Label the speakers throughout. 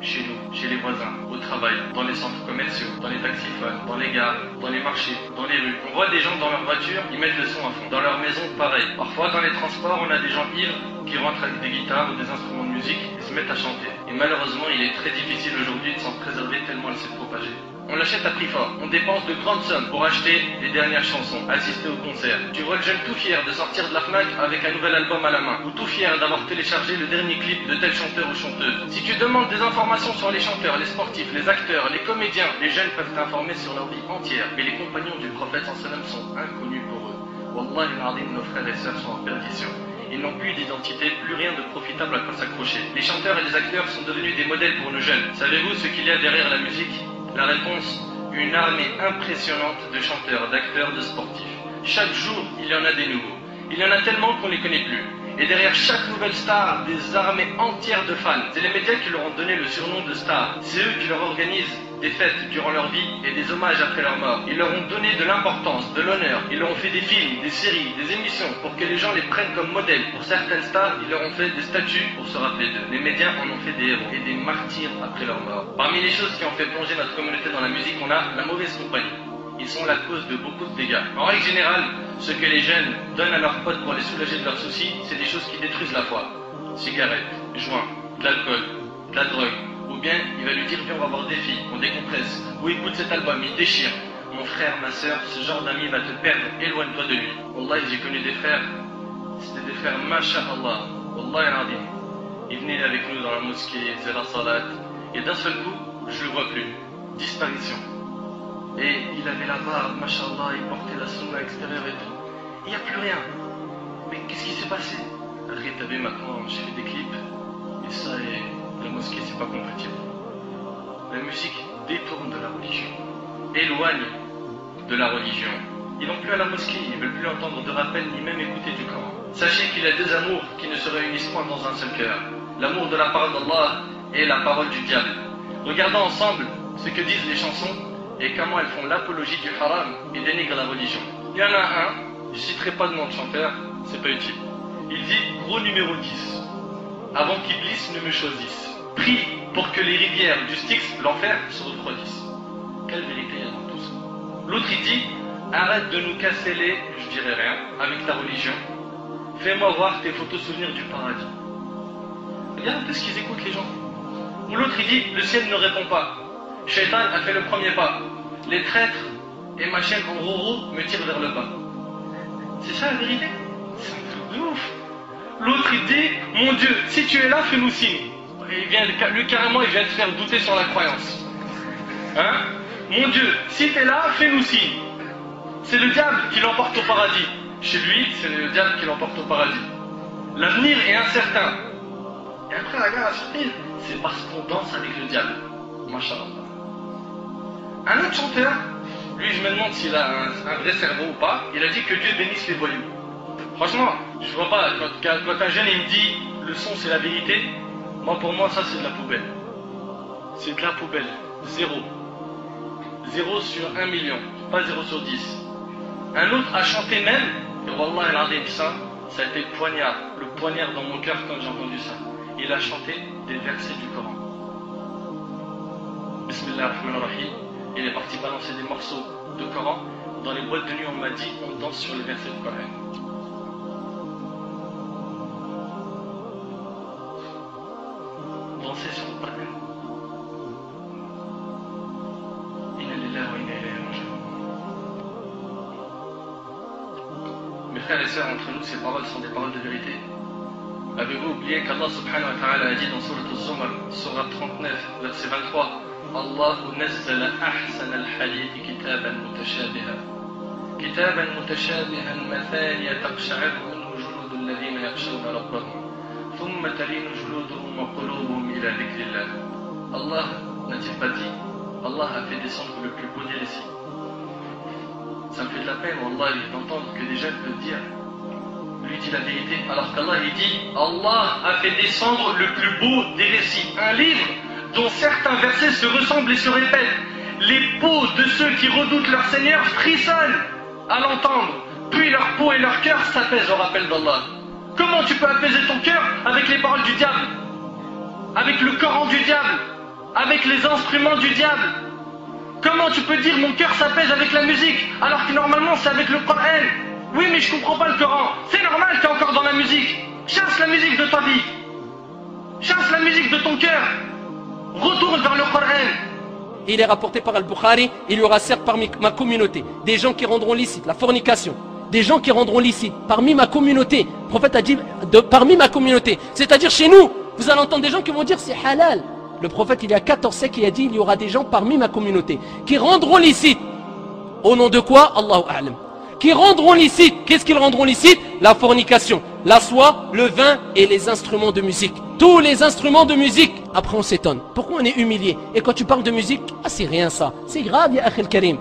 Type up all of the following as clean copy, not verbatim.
Speaker 1: chez nous, chez les voisins, au travail, dans les centres commerciaux, dans les taxiphones, dans les gares, dans les marchés, dans les rues. On voit des gens dans leur voiture, ils mettent le son à fond. Dans leur maison, pareil. Parfois, dans les transports, on a des gens ivres qui rentrent avec des guitares ou des instruments de musique et se mettent à chanter. Et malheureusement, il est très difficile aujourd'hui de s'en préserver tellement elle s'est propagée. On l'achète à prix fort, on dépense de grandes sommes pour acheter les dernières chansons, assister au concert. Tu vois le jeune tout fier de sortir de la FNAC avec un nouvel album à la main, ou tout fier d'avoir téléchargé le dernier clip de tel chanteur ou chanteuse. Si tu demandes des informations sur les chanteurs, les sportifs, les acteurs, les comédiens, les jeunes peuvent t'informer sur leur vie entière, mais les compagnons du prophète sallam sont inconnus pour eux. Wallah al-Azim, nos frères et sœurs sont en perdition. Ils n'ont plus d'identité, plus rien de profitable à quoi s'accrocher. Les chanteurs et les acteurs sont devenus des modèles pour nos jeunes. Savez-vous ce qu'il y a derrière la musique? La réponse, une armée impressionnante de chanteurs, d'acteurs, de sportifs. Chaque jour, il y en a des nouveaux. Il y en a tellement qu'on ne les connaît plus. Et derrière chaque nouvelle star, des armées entières de fans. C'est les médias qui leur ont donné le surnom de star. C'est eux qui leur organisent des fêtes durant leur vie et des hommages après leur mort. Ils leur ont donné de l'importance, de l'honneur. Ils leur ont fait des films, des séries, des émissions pour que les gens les prennent comme modèles. Pour certaines stars, ils leur ont fait des statues pour se rappeler d'eux. Les médias en ont fait des héros et des martyrs après leur mort. Parmi les choses qui ont fait plonger notre communauté dans la musique, on a la mauvaise compagnie. Ils sont la cause de beaucoup de dégâts. En règle générale, ce que les jeunes donnent à leurs potes pour les soulager de leurs soucis, c'est des choses qui détruisent la foi. Cigarettes, joints, de l'alcool, de la drogue. Ou bien, il va lui dire, viens, on va voir des filles, on décompresse. Ou écoute cet album, il déchire. Mon frère, ma soeur, ce genre d'ami va te perdre, éloigne-toi de lui. Wallah, j'ai connu des frères, c'était des frères, masha'Allah. Wallah al-Azim. Ils venaient avec nous dans la mosquée, ils faisaient la salat. Et d'un seul coup, je le vois plus. Disparition. Et il avait la barbe, mashallah, il portait la sunna extérieure et tout. Il n'y a plus rien. Mais qu'est-ce qui s'est passé? Rétabé maintenant, j'ai fait des clips. Et ça, et la mosquée, c'est pas compatible. La musique détourne de la religion. Éloigne de la religion. Ils n'ont plus à la mosquée, ils ne veulent plus entendre de rappel ni même écouter du Coran. Sachez qu'il y a deux amours qui ne se réunissent point dans un seul cœur. L'amour de la parole d'Allah et la parole du diable. Regardons ensemble ce que disent les chansons et comment elles font l'apologie du haram et dénigrent la religion. Il y en a un, je ne citerai pas de nom de chanteur, c'est pas utile. Il dit, gros numéro 10, avant qu'Iblis ne me choisisse. Prie pour que les rivières du Styx, l'enfer, se refroidissent. Quelle vérité il y a dans tout ça? L'autre il dit, arrête de nous casser les, je dirais rien, avec ta religion. Fais-moi voir tes photos souvenirs du paradis. Regarde un peu ce qu'ils écoutent les gens. Ou l'autre il dit, le ciel ne répond pas. Shaitan a fait le premier pas. Les traîtres et ma chaîne en roro me tirent vers le bas. C'est ça la vérité? C'est un truc de ouf. L'autre il dit, mon Dieu, si tu es là, fais-nous signe. Et lui carrément il vient te faire douter sur la croyance. Hein? Mon Dieu, si tu es là, fais-nous signe. C'est le diable qui l'emporte au paradis. Chez lui, c'est le diable qui l'emporte au paradis. L'avenir est incertain. Et après la gare à sortir, c'est parce qu'on danse avec le diable. Masha'Allah. Un autre chanteur, lui je me demande s'il a un vrai cerveau ou pas, il a dit que Dieu bénisse les voyous. Franchement, je vois pas, quand un jeune il me dit le son c'est la vérité, moi pour moi ça c'est de la poubelle. C'est de la poubelle. Zéro. 0 sur 1 million, pas 0 sur 10. Un autre a chanté même, et Wallah al-Azim, ça a été le poignard dans mon cœur quand j'ai entendu ça. Il a chanté des versets du Coran. Bismillah ar-Rahman ar-Rahim. Il est parti balancer des morceaux de Coran. Dans les boîtes de nuit, on m'a dit, on danse sur les versets du Coran. Danser sur le Coran. Mes frères et sœurs, entre nous, ces paroles sont des paroles de vérité. Avez-vous oublié qu'Allah subhanahu wa ta'ala a dit dans Surat al-Zumar, Surat 39, verset 23, Allahu nazzala ahsan al-hadith kitaban mutashabiha. Kitaban mutashabihan mathaniya taqsha'ir minhu julud alladhina yakhshawna rabbahum. Thumma talinu juluduhum wa qulubuhum ila dhikrillah. Allah n'a-t-il pas dit, Allah a fait descendre le plus beau des récits. Ça me fait de la peine, Wallah, d'entendre que des jeunes peuvent dire, lui dit la vérité, alors qu'Allah il dit, Allah a fait descendre le plus beau des récits. Un livre dont certains versets se ressemblent et se répètent. Les peaux de ceux qui redoutent leur Seigneur frissonnent à l'entendre, puis leur peau et leur cœur s'apaisent au rappel d'Allah. Comment tu peux apaiser ton cœur avec les paroles du diable, avec le Coran du diable? avec les instruments du diable. Comment tu peux dire mon cœur s'apaise avec la musique alors que normalement c'est avec le Coran? Oui mais je comprends pas le Coran. C'est normal que tu es encore dans la musique. Chasse la musique de ta vie. Chasse la musique de ton cœur. Retourne vers le Coran.
Speaker 2: Il est rapporté par Al-Bukhari, il y aura certes parmi ma communauté des gens qui rendront licite la fornication, des gens qui rendront licite parmi ma communauté. Le prophète a dit parmi ma communauté, c'est-à-dire chez nous. Vous allez entendre des gens qui vont dire c'est halal. Le prophète il y a 14 siècles il a dit il y aura des gens parmi ma communauté qui rendront licite. Au nom de quoi? Allahu A'lam. Qui rendront licite. Qu'est-ce qu'ils rendront licite? La fornication, la soie, le vin et les instruments de musique. Tous les instruments de musique. Après on s'étonne. Pourquoi on est humilié? Et quand tu parles de musique, ah c'est rien ça. C'est grave ya akhi al-karim.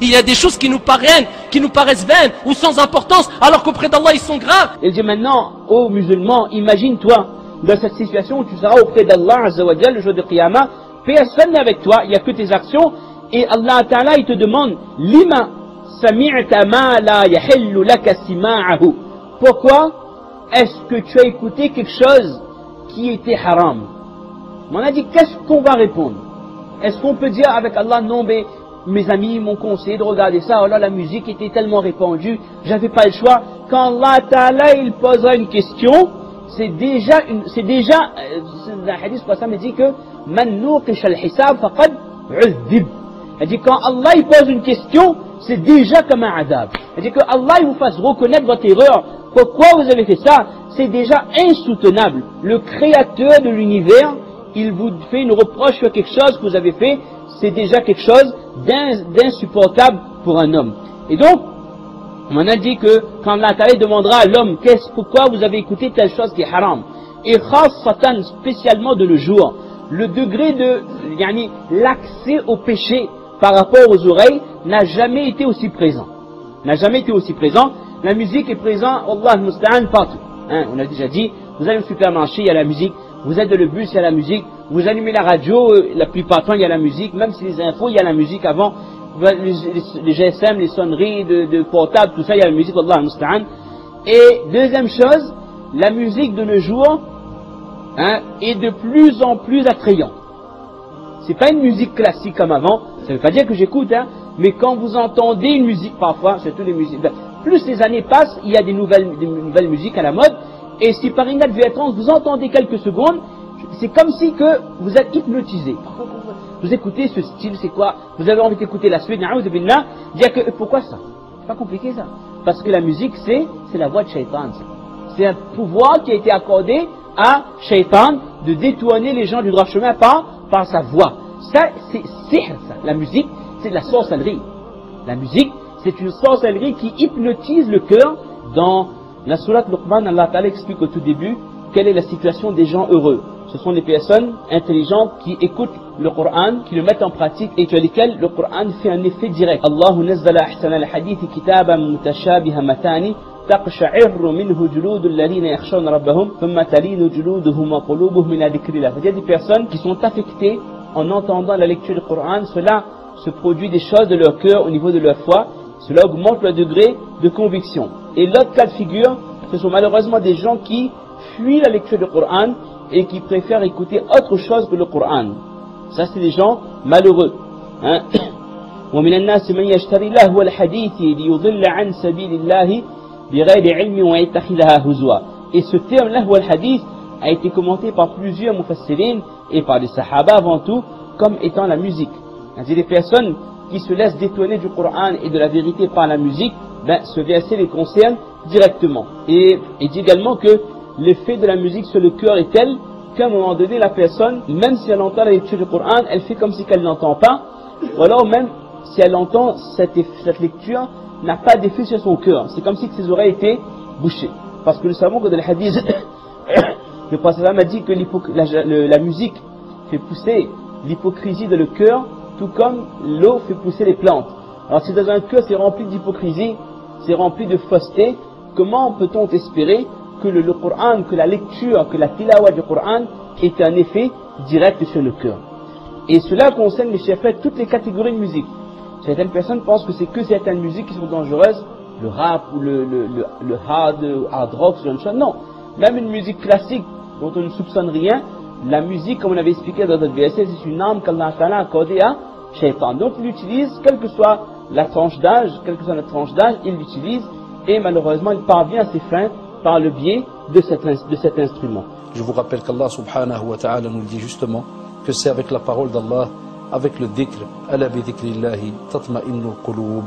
Speaker 2: Il y a des choses qui nous paraissent vaines ou sans importance alors qu'auprès d'Allah ils sont graves.
Speaker 3: Il dit maintenant aux musulmans, imagine-toi dans cette situation où tu seras auprès d'Allah Azza wa Jalla le jour de Qiyamah, personne n'est avec toi, il n'y a que tes actions. Et Allah Ta'ala il te demande Lima sami'ta ma la yahillu laka sima'ahu. Pourquoi est-ce que tu as écouté quelque chose qui était haram? On a dit qu'est-ce qu'on va répondre? Est-ce qu'on peut dire avec Allah non mais mes amis m'ont conseillé de regarder ça, oh là la musique était tellement répandue, j'avais pas le choix. Quand Allah Ta'ala il posera une question, c'est déjà le hadith pour ça me dit que man nuqish al-hisab faqad uzdib. Elle dit quand Allah il pose une question, c'est déjà comme un adab. Elle dit que Allah il vous fasse reconnaître votre erreur. Pourquoi vous avez fait ça? C'est déjà insoutenable. Le créateur de l'univers, il vous fait une reproche sur quelque chose que vous avez fait. C'est déjà quelque chose d'insupportable pour un homme. Et donc, on a dit que quand Allah demandera à l'homme pourquoi vous avez écouté telle chose qui est haram, et Satan spécialement de nos jours, le degré de l'accès au péché par rapport aux oreilles n'a jamais été aussi présent. N'a jamais été aussi présent. La musique est présente, Allah al-Musta'an, partout. On a déjà dit, vous allez au supermarché, il y a la musique. Vous êtes dans le bus, il y a la musique. Vous allumez la radio, la plupart du temps, il y a la musique. Même si les infos, il y a la musique avant. Les GSM, les sonneries de portable, tout ça, il y a la musique, Allah al-Musta'an. Et deuxième chose, la musique de nos jours est de plus en plus attrayante. C'est pas une musique classique comme avant. Ça veut pas dire que j'écoute, mais quand vous entendez une musique parfois, surtout les musiques, plus les années passent, il y a des nouvelles musiques à la mode, et si par inadvertance vous entendez quelques secondes, c'est comme si que vous êtes hypnotisé. Vous écoutez ce style, c'est quoi? Vous avez envie d'écouter la suite, dire que pourquoi ça? C'est pas compliqué ça. Parce que la musique c'est la voix de Shaitan. C'est un pouvoir qui a été accordé à Shaitan de détourner les gens du droit chemin par sa voix. Ça, c'est sihr, ça. La musique, c'est de la sorcellerie. La musique, c'est une sorcellerie qui hypnotise le cœur. Dans la sourate Luqman, Allah Ta'ala explique au tout début quelle est la situation des gens heureux. Ce sont des personnes intelligentes qui écoutent le Coran, qui le mettent en pratique et sur lesquelles le Coran fait un effet direct. Allahu nazzala ahsana al-hadithi kitaban mutashabiha matani taqsha'irru minhu juludul ladhina yakhshawna rabbahum thumma talinu juluduhum wa qulubuhum min dhikrillah. Il y a des personnes qui sont affectées en entendant la lecture du Coran. Cela se produit des choses de leur cœur au niveau de leur foi. Cela augmente leur degré de conviction. Et l'autre cas de figure, ce sont malheureusement des gens qui fuient la lecture du Coran et qui préfèrent écouter autre chose que le Coran. Ça, c'est des gens malheureux. ومن الناس من يشتري لهو الحديث ليضل عن سبيل الله بغير علم ويتخذها هزوا. Et ce terme lahwa al-hadith a été commenté par plusieurs mufassirin et par les sahaba avant tout comme étant la musique. C'est des personnes qui se laissent détourner du Coran et de la vérité par la musique, ce verset les concerne directement. Et dit également que l'effet de la musique sur le cœur est tel qu'à un moment donné la personne, même si elle entend la lecture du Coran, elle fait comme si elle n'entend pas, ou alors même si elle entend cette lecture n'a pas d'effet sur son cœur. C'est comme si ses oreilles étaient bouchées. Parce que nous savons que dans le hadith, le prophète a dit que la musique fait pousser l'hypocrisie dans le cœur, tout comme l'eau fait pousser les plantes. Alors si dans un cœur c'est rempli d'hypocrisie, c'est rempli de fausseté, comment peut-on espérer que le Coran, que la lecture, que la tilawa du Coran ait un effet direct sur le cœur? Et cela concerne les chefs, toutes les catégories de musique. Certaines personnes pensent que c'est que certaines musiques qui sont dangereuses, le rap ou le hard rock, ce genre de choses. Non, même une musique classique dont on ne soupçonne rien, la musique, comme on avait expliqué dans notre verset, c'est une arme qu'Allah Ta'ala a accordée à Shaitan. Donc il l'utilise, quelle que soit la tranche d'âge, il l'utilise et malheureusement il parvient à ses fins par le biais de cet instrument.
Speaker 4: Je vous rappelle qu'Allah subhanahu wa ta'ala nous dit justement que c'est avec la parole d'Allah, avec le dhikr, ala bi dhikrillahi tatma'innul qulub.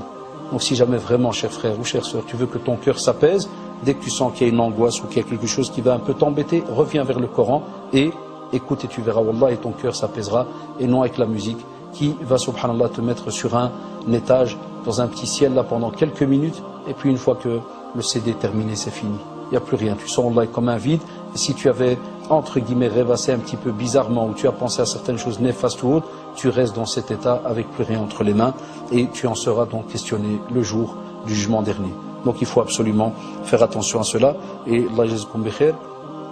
Speaker 4: Donc si jamais vraiment, cher frère ou chère sœur, tu veux que ton cœur s'apaise, dès que tu sens qu'il y a une angoisse ou qu'il y a quelque chose qui va un peu t'embêter, reviens vers le Coran et écoute et tu verras, wallah, et ton cœur s'apaisera, et non avec la musique qui va, subhanallah, te mettre sur un étage, dans un petit ciel là pendant quelques minutes, et puis une fois que le CD est terminé, c'est fini. Il n'y a plus rien, tu sens Allah comme un vide, et si tu avais, entre guillemets, rêvassé un petit peu bizarrement, ou tu as pensé à certaines choses néfastes ou autres, tu restes dans cet état avec plus rien entre les mains, et tu en seras donc questionné le jour du jugement dernier. Donc il faut absolument faire attention à cela, et Allah yazkoum bi khair,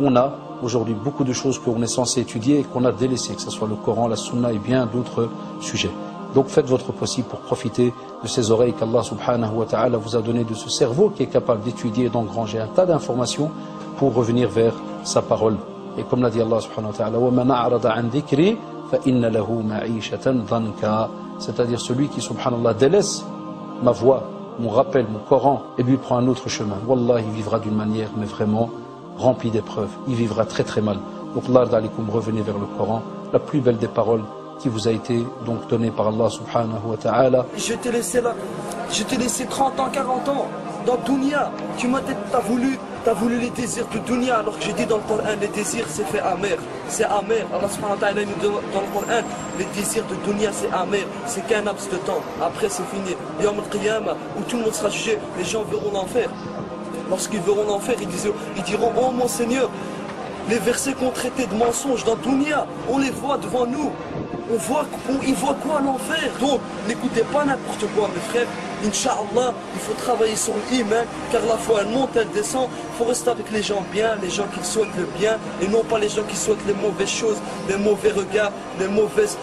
Speaker 4: on a aujourd'hui beaucoup de choses qu'on est censé étudier et qu'on a délaissées, que ce soit le Coran, la Sunna et bien d'autres sujets. Donc faites votre possible pour profiter de ces oreilles qu'Allah subhanahu wa ta'ala vous a donné, de ce cerveau qui est capable d'étudier et d'engranger un tas d'informations pour revenir vers sa parole. Et comme l'a dit Allah subhanahu wa ta'ala, وَمَنْ أَعْرَضَ عَنْ ذِكْرِي فَإِنَّ لَهُ مَعِيشَةً ضَنْكًا, c'est-à-dire celui qui subhanallah délaisse ma voix, mon rappel, mon Coran, et lui prend un autre chemin. Wallah, il vivra d'une manière mais vraiment rempli d'épreuves, il vivra très très mal. Donc Allah d'alikum, revenez vers le Coran, la plus belle des paroles qui vous a été donc donnée par Allah subhanahu wa ta'ala.
Speaker 5: Je t'ai laissé 30 ans, 40 ans dans Dunya. Tu m'as dit, t'as voulu les désirs de Dunya, alors que j'ai dit dans le Coran, les désirs c'est fait amer. C'est amer. Allah subhanahu wa ta'ala nous dit dans le Coran, les désirs de Dunya c'est amer. C'est qu'un laps de temps. Après c'est fini. Yawm al-Qiyamah, où tout le monde sera jugé, les gens verront l'enfer. Lorsqu'ils verront l'enfer, ils diront, oh mon Seigneur, les versets qu'on traitait de mensonges dans Dunya, on les voit devant nous. Ils voient quoi l'enfer? Donc, n'écoutez pas n'importe quoi, mes frères. Inch'Allah, il faut travailler sur l'iman, car la foi elle monte, elle descend. Il faut rester avec les gens bien, les gens qui souhaitent le bien, et non pas les gens qui souhaitent les mauvaises choses, les mauvais regards, les mauvaises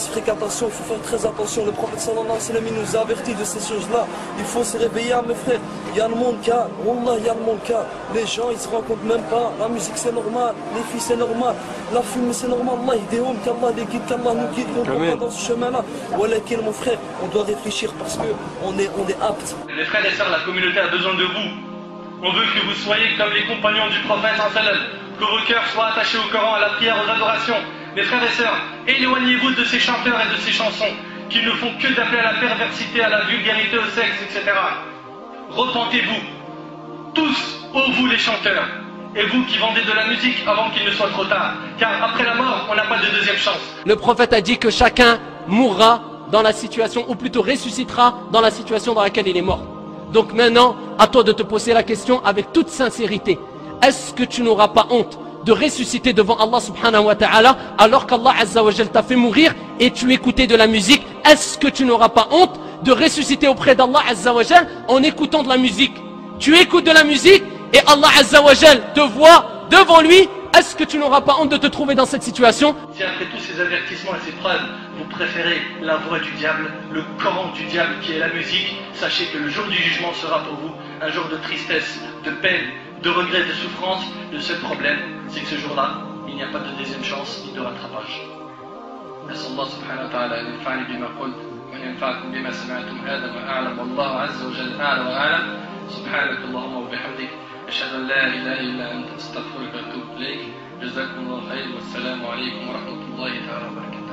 Speaker 5: fréquentations. Il faut faire très attention. Le prophète sallallahu alayhi wa sallam nous a avertis de ces choses-là. Il faut se réveiller, mes frères. Il y a le monde cas, Wallah, il y a le monde cas. Les gens, ils se rendent compte même pas. La musique c'est normal, les filles c'est normal, la fumée c'est normal. Allah, idéhom, qu'Allah les guide, qu'Allah nous guide, qu'on ne pas dans ce chemin-là. Voilà, mon frère, on doit réfléchir parce que on est apte.
Speaker 1: Les frères et sœurs, la communauté a besoin de vous. On veut que vous soyez comme les compagnons du prophète sallam, que vos cœurs soient attachés au Coran, à la prière, aux adorations. Les frères et sœurs, éloignez-vous de ces chanteurs et de ces chansons qui ne font que d'appeler à la perversité, à la vulgarité, au sexe, etc. Repentez-vous, tous, ô vous les chanteurs, et vous qui vendez de la musique avant qu'il ne soit trop tard, car après la mort, on n'a pas de deuxième chance.
Speaker 2: Le prophète a dit que chacun mourra dans la situation, ou plutôt ressuscitera dans la situation dans laquelle il est mort. Donc maintenant, à toi de te poser la question avec toute sincérité. Est-ce que tu n'auras pas honte de ressusciter devant Allah subhanahu wa ta'ala alors qu'Allah azza wa jal t'a fait mourir et tu écoutais de la musique? Est-ce que tu n'auras pas honte de ressusciter auprès d'Allah azza wa jal en écoutant de la musique? Tu écoutes de la musique et Allah azza wa jal te voit devant lui. Est-ce que tu n'auras pas honte de te trouver dans cette situation?
Speaker 1: Si après tous ces avertissements et ces preuves, vous préférez la voix du diable, le Coran du diable qui est la musique, sachez que le jour du jugement sera pour vous un jour de tristesse, de peine, de regret, de souffrance. Le seul problème, c'est que ce jour-là, il n'y a pas de deuxième chance ni de rattrapage. نسأل الله سبحانه وتعالى أن ينفعني بما قلت وأن ينفعكم بما سمعتم. هذا ما أعلم والله عز وجل أعلى وأعلم. سبحانك اللهم وبحمدك أشهد أن لا إله إلا أنت أستغفرك وأتوب إليك. جزاكم الله خير والسلام عليكم ورحمة الله تعالى وبركاته.